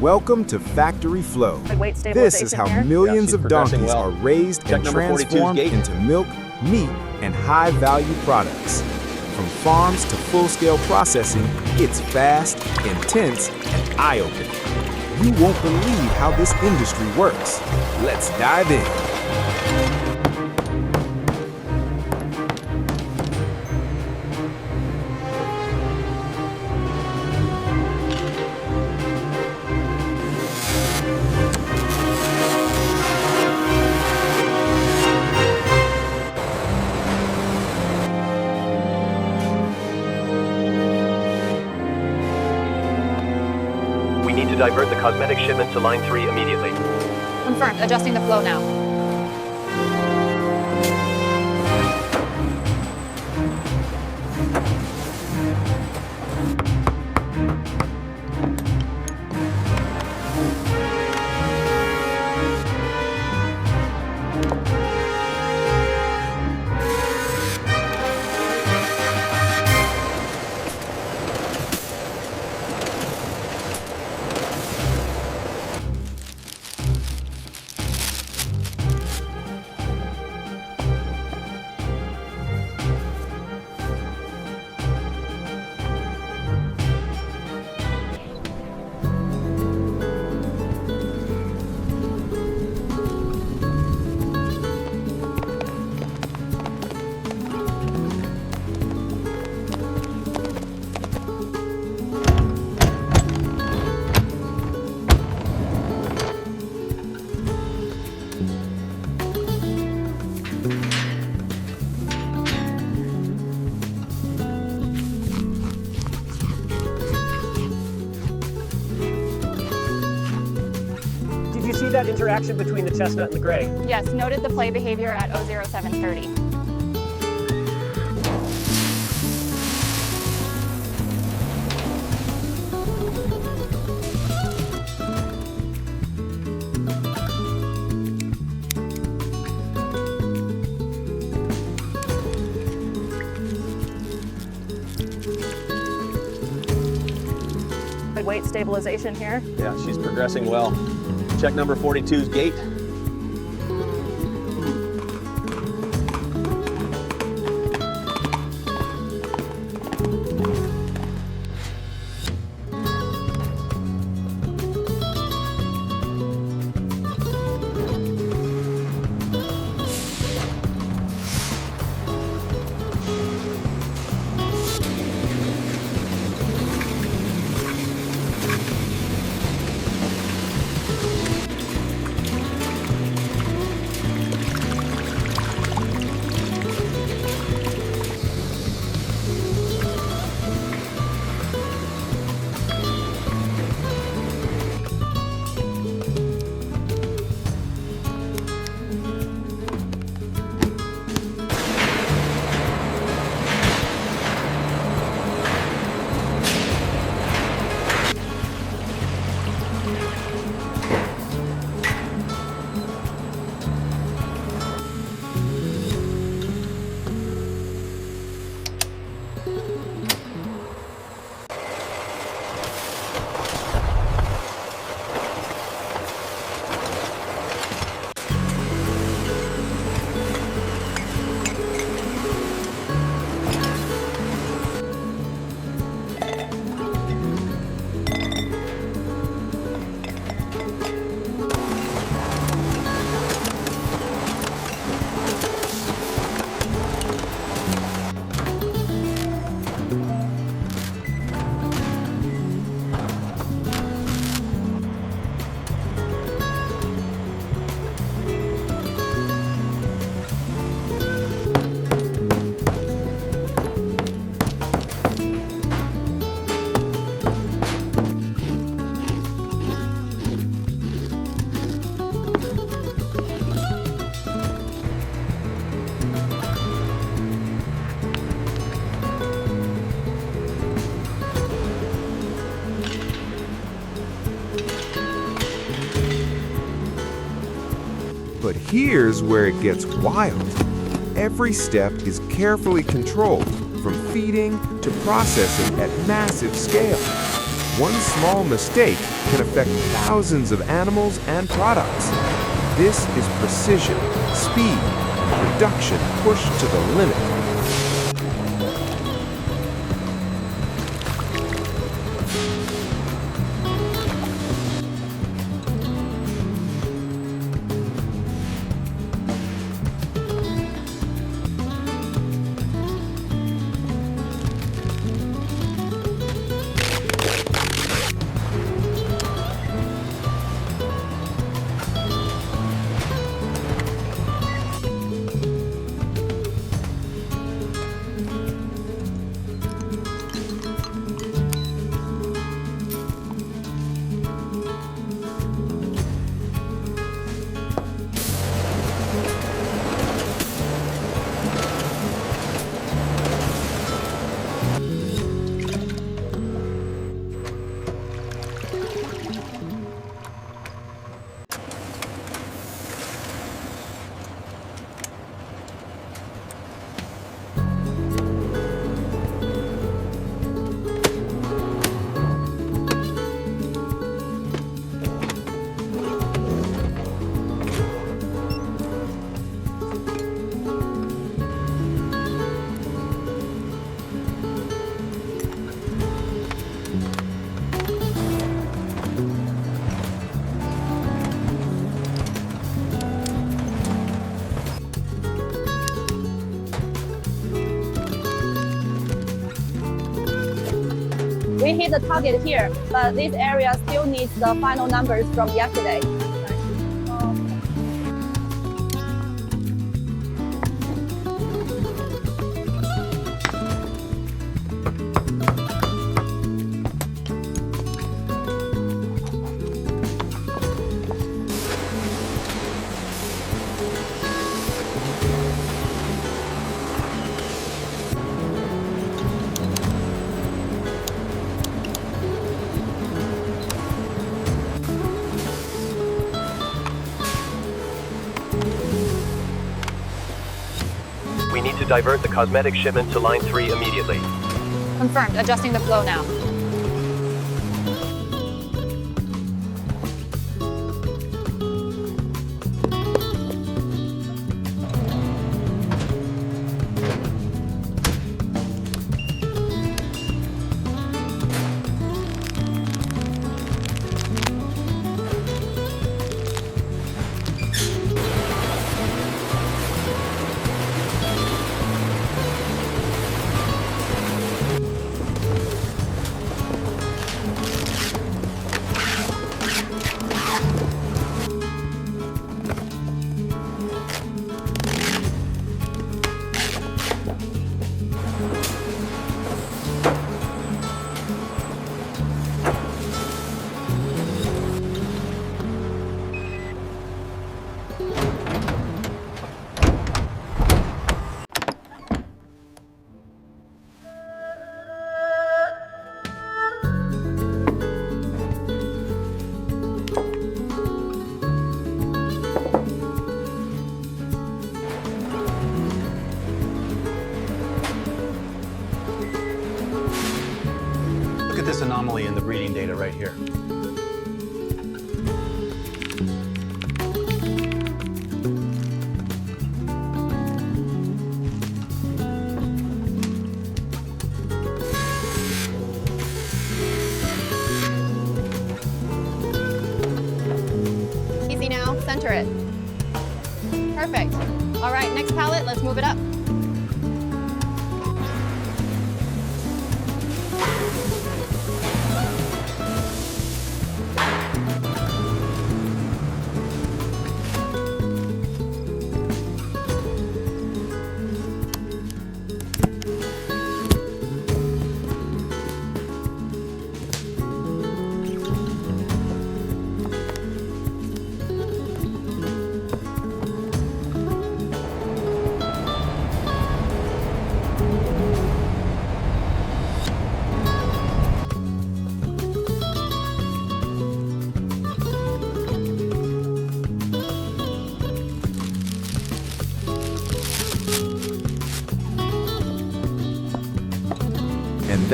Welcome to Factory Flow. This is how millions of donkeys are raised and transformed into milk, meat, and high-value products. From farms to full-scale processing, it's fast, intense, and eye-opening. You won't believe how this industry works. Let's dive in. We need to divert the cosmetic shipment to line 3 immediately. Confirmed. Adjusting the flow now. Did you see that interaction between the chestnut and the gray? Yes, noted the play behavior at 00730. Weight stabilization here. Yeah, she's progressing well. Check number 42's gate. But here's where it gets wild. Every step is carefully controlled, from feeding to processing at massive scale. One small mistake can affect thousands of animals and products. This is precision, speed, and production pushed to the limit. We hit the target here, but this area still needs the final numbers from yesterday. We need to divert the cosmetic shipment to line 3 immediately. Confirmed. Adjusting the flow now. Look at this anomaly in the breeding data right here. Easy now. Center it. Perfect. All right, next pallet, let's move it up.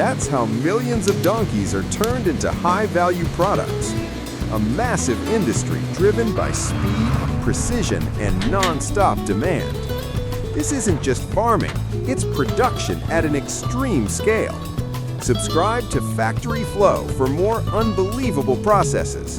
That's how millions of donkeys are turned into high-value products. A massive industry driven by speed, precision, and non-stop demand. This isn't just farming, it's production at an extreme scale. Subscribe to Factory Flow for more unbelievable processes.